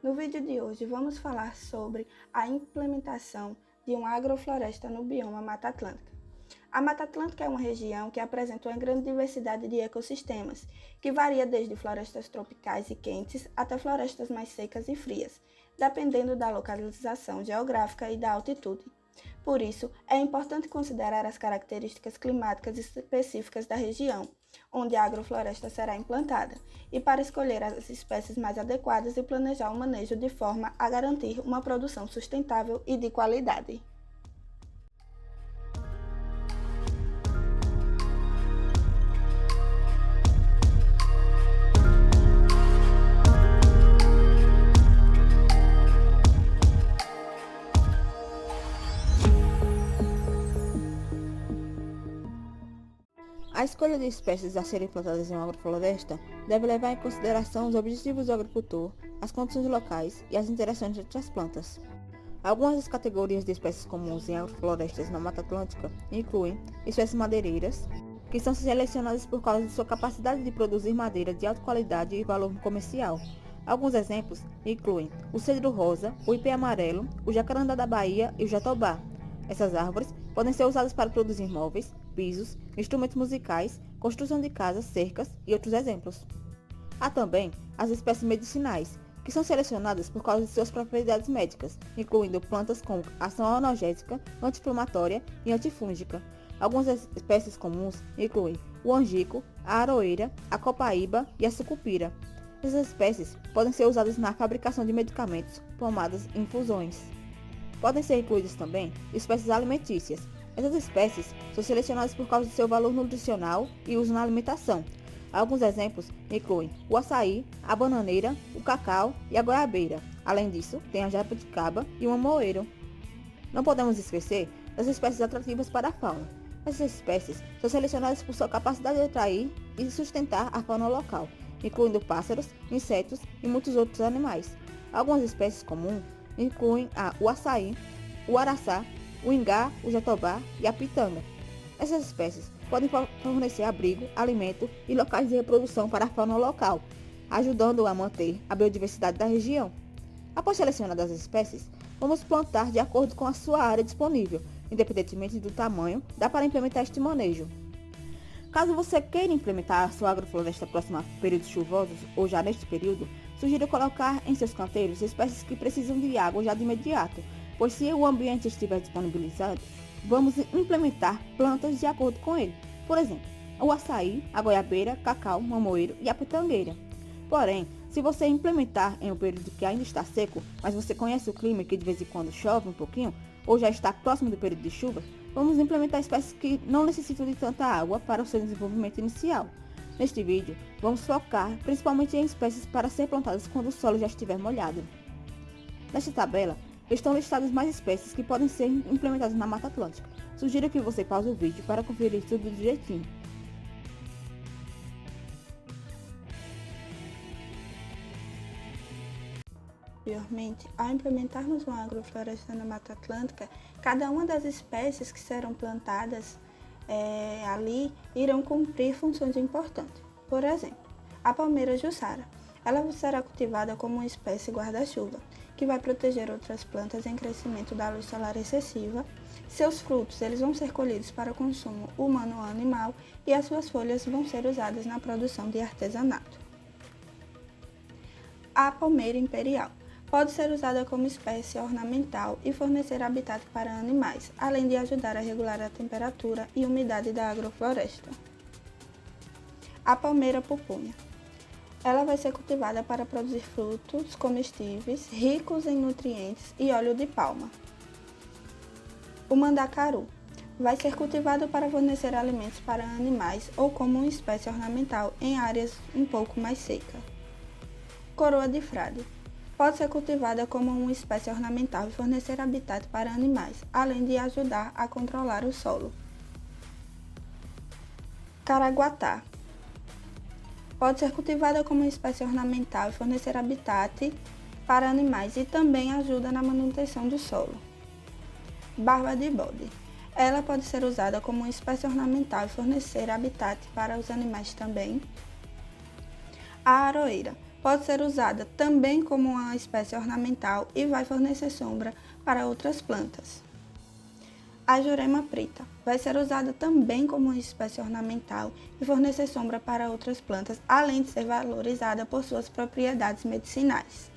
No vídeo de hoje vamos falar sobre a implementação de uma agrofloresta no bioma Mata Atlântica. A Mata Atlântica é uma região que apresenta uma grande diversidade de ecossistemas, que varia desde florestas tropicais e quentes até florestas mais secas e frias, dependendo da localização geográfica e da altitude. Por isso, é importante considerar as características climáticas específicas da região, onde a agrofloresta será implantada, e para escolher as espécies mais adequadas e planejar o manejo de forma a garantir uma produção sustentável e de qualidade. A escolha de espécies a serem plantadas em uma agrofloresta deve levar em consideração os objetivos do agricultor, as condições locais e as interações entre as plantas. Algumas das categorias de espécies comuns em agroflorestas na Mata Atlântica incluem espécies madeireiras, que são selecionadas por causa de sua capacidade de produzir madeira de alta qualidade e valor comercial. Alguns exemplos incluem o cedro rosa, o ipê amarelo, o jacarandá da Bahia e o jatobá. Essas árvores podem ser usadas para produzir móveis, pisos, instrumentos musicais, construção de casas, cercas e outros exemplos. Há também as espécies medicinais, que são selecionadas por causa de suas propriedades médicas, incluindo plantas com ação analgésica, anti-inflamatória e antifúngica. Algumas espécies comuns incluem o angico, a aroeira, a copaíba e a sucupira. Essas espécies podem ser usadas na fabricação de medicamentos, pomadas e infusões. Podem ser incluídas também espécies alimentícias. Essas espécies são selecionadas por causa de seu valor nutricional e uso na alimentação. Alguns exemplos incluem o açaí, a bananeira, o cacau e a goiabeira. Além disso, tem a jabuticaba e o amoeiro. Não podemos esquecer das espécies atrativas para a fauna. Essas espécies são selecionadas por sua capacidade de atrair e sustentar a fauna local, incluindo pássaros, insetos e muitos outros animais. Algumas espécies comuns incluem o açaí, o araçá, o ingá, o jatobá e a pitanga. Essas espécies podem fornecer abrigo, alimento e locais de reprodução para a fauna local, ajudando a manter a biodiversidade da região. Após selecionadas as espécies, vamos plantar de acordo com a sua área disponível, independentemente do tamanho, dá para implementar este manejo. Caso você queira implementar a sua agrofloresta próximo a períodos chuvosos ou já neste período, sugiro colocar em seus canteiros espécies que precisam de água já de imediato, pois se o ambiente estiver disponibilizado, vamos implementar plantas de acordo com ele. Por exemplo, o açaí, a goiabeira, cacau, mamoeiro e a pitangueira. Porém, se você implementar em um período que ainda está seco, mas você conhece o clima e que de vez em quando chove um pouquinho, ou já está próximo do período de chuva, vamos implementar espécies que não necessitam de tanta água para o seu desenvolvimento inicial. Neste vídeo, vamos focar principalmente em espécies para ser plantadas quando o solo já estiver molhado. Nesta tabela, estão listadas mais espécies que podem ser implementadas na Mata Atlântica. Sugiro que você pause o vídeo para conferir tudo direitinho. Anteriormente, ao implementarmos uma agrofloresta na Mata Atlântica, cada uma das espécies que serão plantadas ali irão cumprir funções importantes. Por exemplo, a palmeira jussara. Ela será cultivada como uma espécie guarda-chuva, que vai proteger outras plantas em crescimento da luz solar excessiva. Seus frutos eles vão ser colhidos para consumo humano ou animal e as suas folhas vão ser usadas na produção de artesanato. A palmeira imperial. Pode ser usada como espécie ornamental e fornecer habitat para animais, além de ajudar a regular a temperatura e umidade da agrofloresta. A palmeira pupunha. Ela vai ser cultivada para produzir frutos comestíveis, ricos em nutrientes e óleo de palma. O mandacaru. Vai ser cultivado para fornecer alimentos para animais ou como uma espécie ornamental em áreas um pouco mais secas. Coroa de frade. Pode ser cultivada como uma espécie ornamental e fornecer habitat para animais, além de ajudar a controlar o solo. Caraguatá. Pode ser cultivada como uma espécie ornamental e fornecer habitat para animais e também ajuda na manutenção do solo. Barba de bode. Ela pode ser usada como uma espécie ornamental e fornecer habitat para os animais também. A aroeira Pode ser usada também como uma espécie ornamental e vai fornecer sombra para outras plantas. A jurema preta vai ser usada também como uma espécie ornamental e fornecer sombra para outras plantas, além de ser valorizada por suas propriedades medicinais.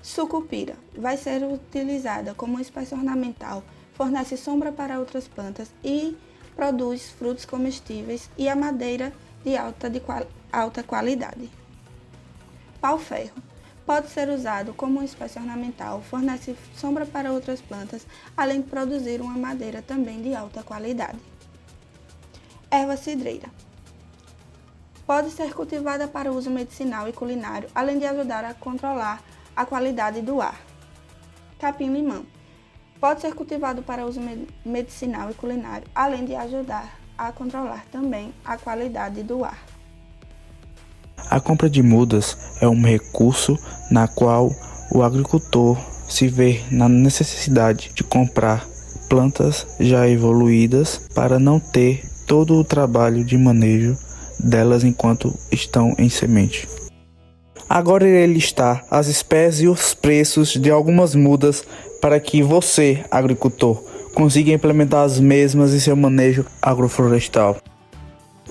Sucupira vai ser utilizada como uma espécie ornamental, fornece sombra para outras plantas e produz frutos comestíveis e a madeira de alta qualidade. Pau-ferro pode ser usado como uma espécie ornamental, fornece sombra para outras plantas, além de produzir uma madeira também de alta qualidade. Erva cidreira pode ser cultivada para uso medicinal e culinário, além de ajudar a controlar a qualidade do ar. Capim-limão pode ser cultivado para uso medicinal e culinário, além de ajudar a controlar também a qualidade do ar. A compra de mudas é um recurso na qual o agricultor se vê na necessidade de comprar plantas já evoluídas para não ter todo o trabalho de manejo delas enquanto estão em semente. Agora irei listar as espécies e os preços de algumas mudas para que você, agricultor, consiga implementar as mesmas em seu manejo agroflorestal.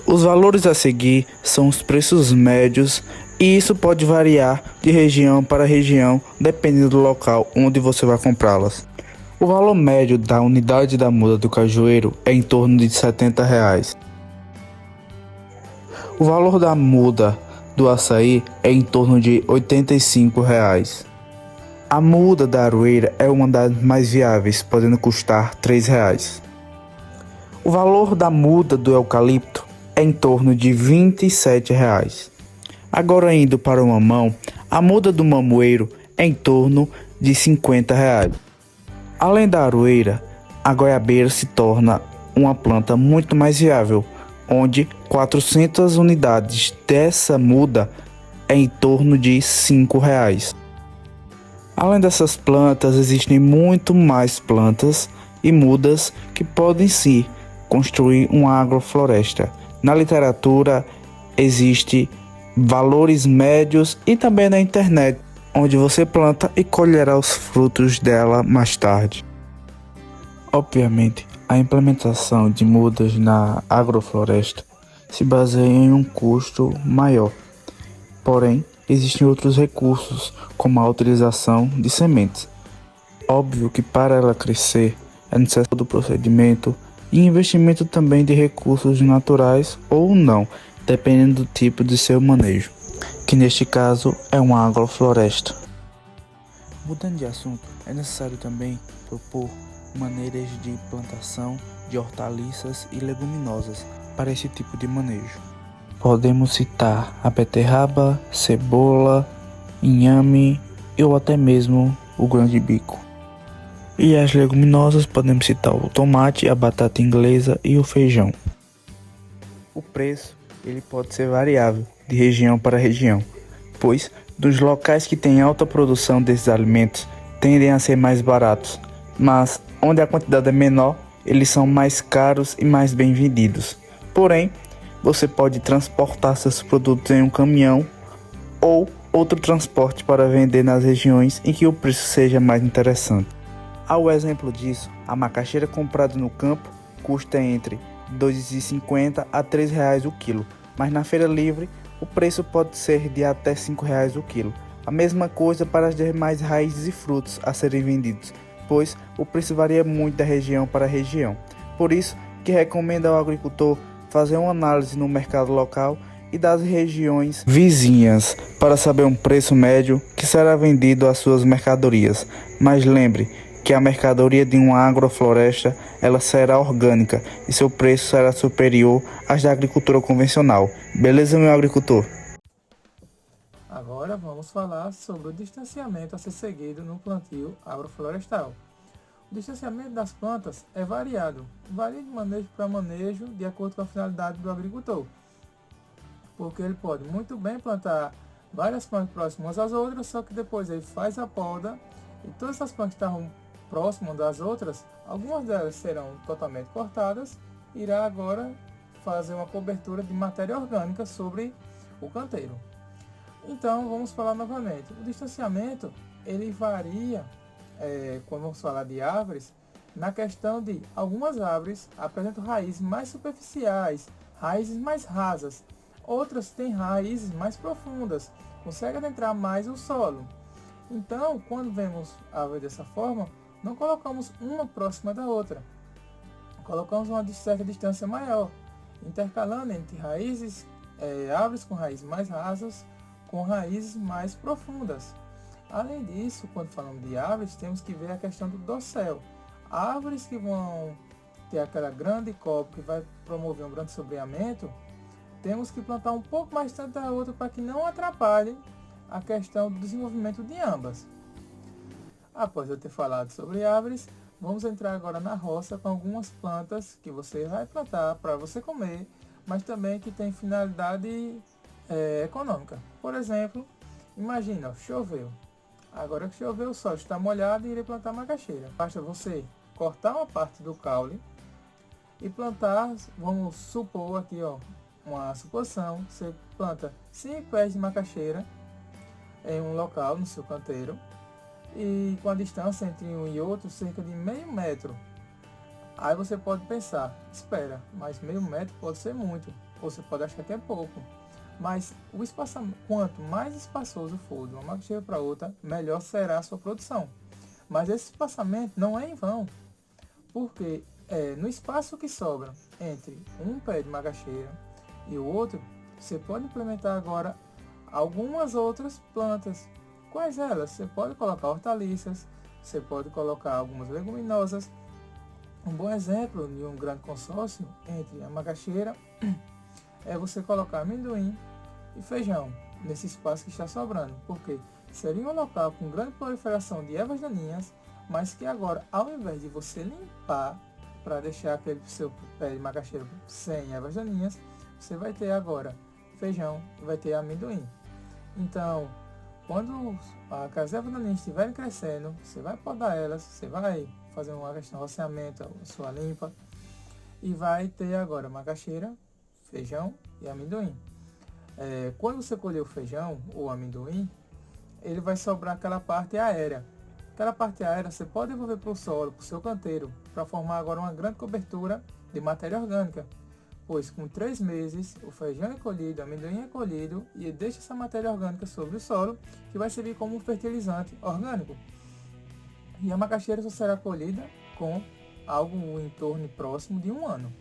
Os valores a seguir são os preços médios e isso pode variar de região para região, dependendo do local onde você vai comprá-las. O valor médio da unidade da muda do cajueiro é em torno de R$ 70. O valor da muda do açaí é em torno de R$ 85. A muda da aroeira é uma das mais viáveis, podendo custar R$ 3. O valor da muda do eucalipto é em torno de R$ 27. Agora indo para o mamão, a muda do mamoeiro é em torno de R$ 50. Além da aroeira, a goiabeira se torna uma planta muito mais viável, onde 400 unidades dessa muda é em torno de R$ 5. Além dessas plantas, existem muito mais plantas e mudas que podem sim construir uma agrofloresta. Na literatura existe valores médios e também na internet, onde você planta e colherá os frutos dela mais tarde. Obviamente, a implementação de mudas na agrofloresta se baseia em um custo maior. Porém, existem outros recursos, como a utilização de sementes. Óbvio que para ela crescer é necessário todo o procedimento e investimento também de recursos naturais ou não, dependendo do tipo de seu manejo, que neste caso é uma agrofloresta. Mudando de assunto, é necessário também propor maneiras de plantação de hortaliças e leguminosas para esse tipo de manejo. Podemos citar a beterraba, cebola, inhame ou até mesmo o grão de bico. E as leguminosas podemos citar o tomate, a batata inglesa e o feijão. O preço ele pode ser variável de região para região, pois dos locais que têm alta produção desses alimentos tendem a ser mais baratos, mas onde a quantidade é menor, eles são mais caros e mais bem vendidos. Porém, você pode transportar seus produtos em um caminhão ou outro transporte para vender nas regiões em que o preço seja mais interessante. Ao exemplo disso, a macaxeira comprada no campo custa entre R$ 2,50 a R$ 3 o quilo, mas na feira livre o preço pode ser de até R$ 5 o quilo. A mesma coisa para as demais raízes e frutos a serem vendidos, pois o preço varia muito da região para região. Por isso que recomendo ao agricultor fazer uma análise no mercado local e das regiões vizinhas para saber um preço médio que será vendido às suas mercadorias. Mas lembre que a mercadoria de uma agrofloresta ela será orgânica e seu preço será superior às da agricultura convencional. Beleza, meu agricultor? Agora vamos falar sobre o distanciamento a ser seguido no plantio agroflorestal. O distanciamento das plantas é variado, varia de manejo para manejo de acordo com a finalidade do agricultor, porque ele pode muito bem plantar várias plantas próximas às outras, só que depois ele faz a poda e todas essas plantas que estavam próximas das outras, algumas delas serão totalmente cortadas, irá agora fazer uma cobertura de matéria orgânica sobre o canteiro. Então, vamos falar novamente. O distanciamento, ele varia, quando vamos falar de árvores, na questão de algumas árvores apresentam raízes mais superficiais, raízes mais rasas. Outras têm raízes mais profundas, conseguem adentrar mais o solo. Então, quando vemos a árvore dessa forma, não colocamos uma próxima da outra. Colocamos uma certa distância maior, intercalando entre raízes, árvores com raízes mais rasas, com raízes mais profundas. Além disso, quando falamos de árvores, temos que ver a questão do dossel. Árvores que vão ter aquela grande copa que vai promover um grande sombreamento, temos que plantar um pouco mais distante da outra para que não atrapalhe a questão do desenvolvimento de ambas. Após eu ter falado sobre árvores, vamos entrar agora na roça com algumas plantas que você vai plantar para você comer, mas também que tem finalidade econômica. Por exemplo, imagina, choveu. Agora que choveu, o solo está molhado e irei plantar macaxeira. Basta você cortar uma parte do caule e plantar, vamos supor aqui, uma suposição, você planta 5 pés de macaxeira em um local no seu canteiro e com a distância entre um e outro cerca de meio metro. Aí você pode pensar, espera, mas meio metro pode ser muito, ou você pode achar que é pouco. Mas o espaçamento, quanto mais espaçoso for de uma macaxeira para outra, melhor será a sua produção. Mas esse espaçamento não é em vão, porque no espaço que sobra entre um pé de macaxeira e o outro, você pode implementar agora algumas outras plantas. Quais elas? Você pode colocar hortaliças, você pode colocar algumas leguminosas. Um bom exemplo de um grande consórcio entre a macaxeira é você colocar amendoim e feijão nesse espaço que está sobrando, porque seria um local com grande proliferação de ervas daninhas, mas que agora, ao invés de você limpar para deixar aquele seu pé de macaxeira sem ervas daninhas, você vai ter agora feijão e vai ter amendoim. Então, quando as ervas daninhas estiverem crescendo, você vai podar elas, você vai fazer uma questão de roceamento, sua limpa, e vai ter agora macaxeira, feijão e amendoim. Quando você colher o feijão ou amendoim, ele vai sobrar aquela parte aérea. Aquela parte aérea você pode devolver para o solo, para o seu canteiro, para formar agora uma grande cobertura de matéria orgânica. Pois com 3 meses o feijão é colhido, o amendoim é colhido e deixa essa matéria orgânica sobre o solo, que vai servir como um fertilizante orgânico. E a macaxeira só será colhida com algo em torno próximo de 1 ano.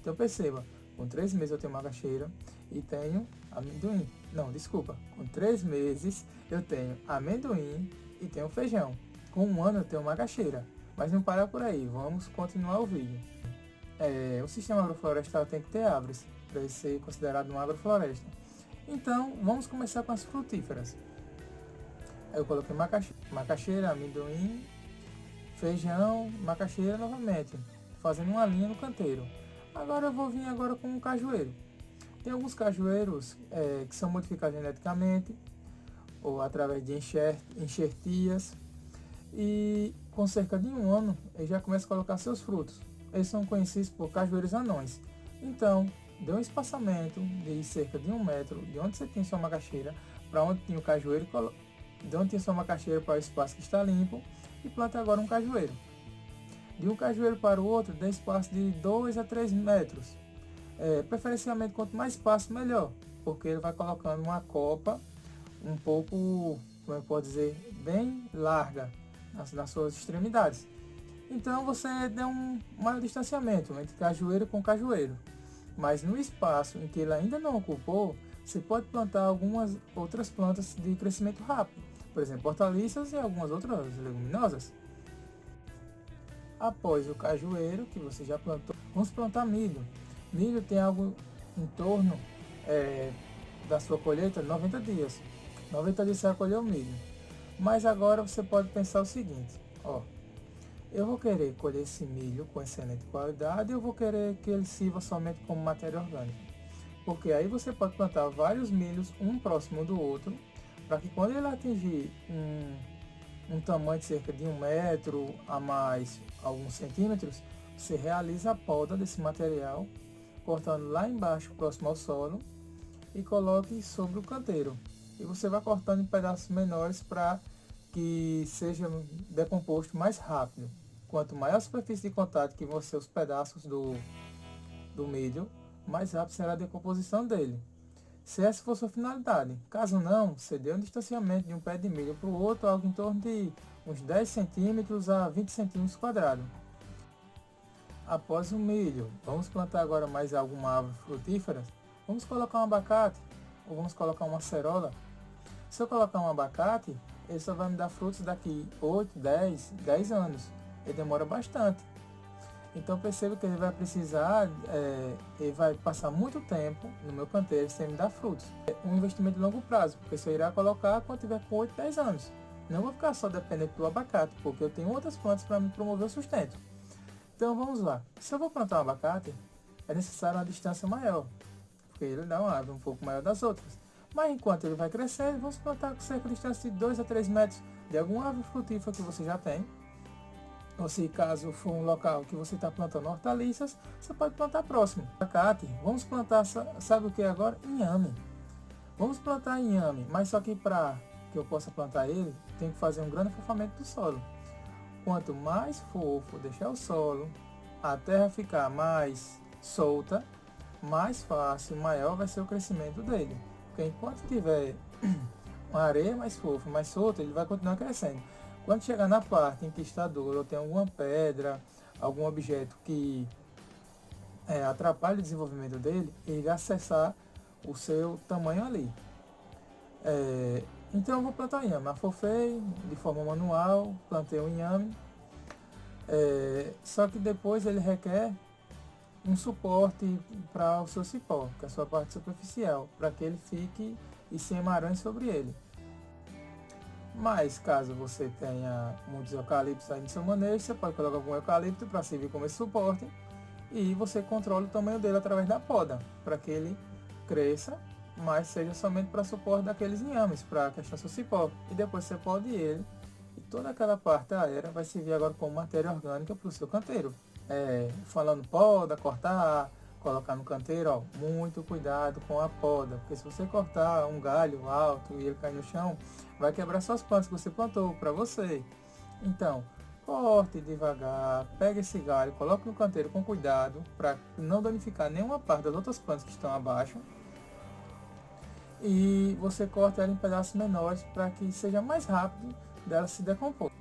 Então perceba, com 3 meses eu tenho macaxeira e tenho amendoim. Não, desculpa. Com 3 meses eu tenho amendoim e tenho feijão. Com 1 ano eu tenho macaxeira. Mas não para por aí, vamos continuar o vídeo. O sistema agroflorestal tem que ter árvores para ele ser considerado uma agrofloresta. Então, vamos começar com as frutíferas. Eu coloquei macaxeira, amendoim, feijão, macaxeira novamente, fazendo uma linha no canteiro. Agora eu vou vir agora com um cajueiro. Tem alguns cajueiros que são modificados geneticamente ou através de enxertias e com cerca de 1 ano ele já começa a colocar seus frutos. Eles são conhecidos por cajueiros anões. Então, dê um espaçamento de cerca de 1 metro de onde você tem sua macaxeira para onde tinha o cajueiro, de onde tem sua macaxeira para o espaço que está limpo e planta agora um cajueiro. De um cajueiro para o outro, dê espaço de 2 a 3 metros. Preferencialmente, quanto mais espaço, melhor, porque ele vai colocando uma copa um pouco, como eu posso dizer, bem larga nas suas extremidades. Então você deu um maior distanciamento entre cajueiro com cajueiro. Mas no espaço em que ele ainda não ocupou, você pode plantar algumas outras plantas de crescimento rápido. Por exemplo, hortaliças e algumas outras leguminosas. Após o cajueiro, que você já plantou, vamos plantar milho. Milho tem algo em torno da sua colheita 90 dias. 90 dias você vai colher o milho. Mas agora você pode pensar o seguinte, eu vou querer colher esse milho com excelente qualidade e eu vou querer que ele sirva somente como matéria orgânica. Porque aí você pode plantar vários milhos, um próximo do outro, para que quando ele atingir um tamanho de cerca de 1 metro a mais alguns centímetros, você realiza a poda desse material, cortando lá embaixo, próximo ao solo, e coloque sobre o canteiro. e você vai cortando em pedaços menores para que seja decomposto mais rápido. Quanto maior a superfície de contato que vão ser os pedaços do milho, mais rápido será a decomposição dele. Se essa for sua finalidade. Caso não, você dê um distanciamento de um pé de milho para o outro, algo em torno de uns 10 centímetros a 20 centímetros quadrados. Após o milho, vamos plantar agora mais alguma árvore frutífera? Vamos colocar um abacate ou vamos colocar uma acerola? Se eu colocar um abacate, ele só vai me dar frutos daqui 8, 10 anos. Ele demora bastante. Então perceba que ele vai precisar, ele vai passar muito tempo no meu canteiro sem me dar frutos. É um investimento de longo prazo, porque você irá colocar quando tiver com 8, 10 anos. Não vou ficar só dependente do abacate, porque eu tenho outras plantas para me promover o sustento. Então vamos lá. Se eu vou plantar um abacate, é necessário uma distância maior, porque ele dá uma árvore um pouco maior das outras. Mas enquanto ele vai crescendo, vamos plantar com cerca de distância de 2 a 3 metros de alguma árvore frutífera que você já tem. Ou se caso for um local que você está plantando hortaliças, você pode plantar próximo. Abacate, vamos plantar, sabe o que agora? Inhame. Vamos plantar inhame, mas só que para que eu possa plantar ele, tem que fazer um grande afofamento do solo. Quanto mais fofo deixar o solo, a terra ficar mais solta, mais fácil, maior vai ser o crescimento dele. Porque enquanto tiver uma areia mais fofa, mais solta, ele vai continuar crescendo. Quando chegar na parte em que está duro, ou tem alguma pedra, algum objeto que atrapalhe o desenvolvimento dele, ele vai acessar o seu tamanho ali. Então eu vou plantar o inhame. Afofei de forma manual, plantei o inhame. Só que depois ele requer um suporte para o seu cipó, que é a sua parte superficial, para que ele fique e se emaranhe sobre ele. Mas caso você tenha muitos eucaliptos aí no seu manejo, você pode colocar algum eucalipto para servir como esse suporte e você controla o tamanho dele através da poda, para que ele cresça, mas seja somente para suporte daqueles inhames, para a questão do seu cipó. E depois você pode ele e toda aquela parte aérea vai servir agora como matéria orgânica para o seu canteiro. Falando poda, cortar, colocar no canteiro, ó, muito cuidado com a poda, porque se você cortar um galho alto e ele cair no chão, vai quebrar suas plantas que você plantou para você. Então, corte devagar, pega esse galho, coloque no canteiro com cuidado, para não danificar nenhuma parte das outras plantas que estão abaixo. E você corta ela em pedaços menores para que seja mais rápido dela se decompor.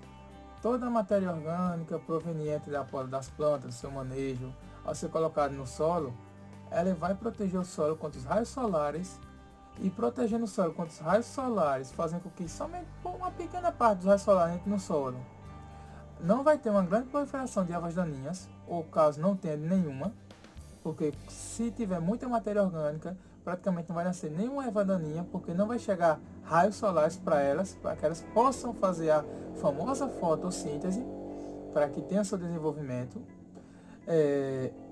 Toda a matéria orgânica proveniente da poda das plantas, do seu manejo, ao ser colocado no solo, ela vai proteger o solo contra os raios solares, e protegendo o solo contra os raios solares, fazendo com que somente uma pequena parte dos raios solares entre no solo. Não vai ter uma grande proliferação de ervas daninhas, ou caso não tenha nenhuma, porque se tiver muita matéria orgânica, praticamente não vai nascer nenhuma erva daninha, porque não vai chegar raios solares para que elas possam fazer a famosa fotossíntese, para que tenha seu desenvolvimento.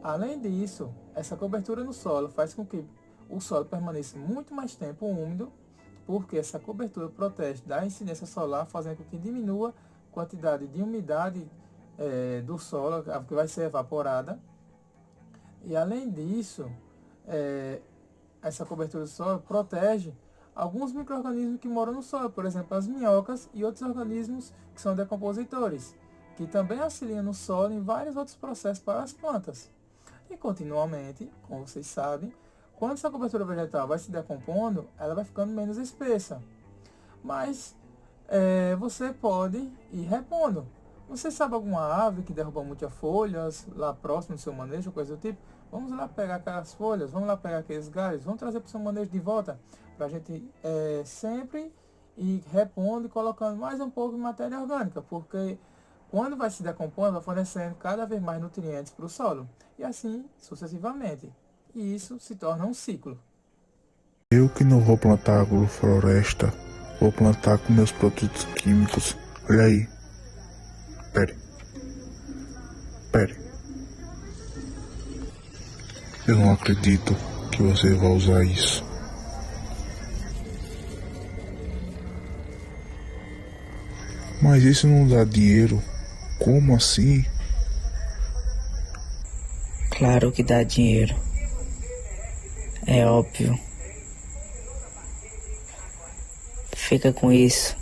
Além disso, essa cobertura no solo faz com que o solo permaneça muito mais tempo úmido, porque essa cobertura protege da incidência solar, fazendo com que diminua a quantidade de umidade do solo, que vai ser evaporada. E além disso, essa cobertura do solo protege alguns micro-organismos que moram no solo, por exemplo, as minhocas e outros organismos que são decompositores, que também auxiliam no solo em vários outros processos para as plantas. E continuamente, como vocês sabem, quando essa cobertura vegetal vai se decompondo, ela vai ficando menos espessa. Mas você pode ir repondo. Você sabe alguma árvore que derruba muitas folhas lá próximo do seu manejo, coisa do tipo? Vamos lá pegar aquelas folhas, vamos lá pegar aqueles galhos, vamos trazer para o seu manejo de volta, para a gente sempre ir repondo e colocando mais um pouco de matéria orgânica, porque quando vai se decompondo, vai fornecendo cada vez mais nutrientes para o solo, e assim sucessivamente. E isso se torna um ciclo. Eu que não vou plantar agrofloresta, vou plantar com meus produtos químicos. Olha aí. Pere. Eu não acredito que você vai usar isso. Mas isso não dá dinheiro? Como assim? Claro que dá dinheiro. É óbvio. Fica com isso.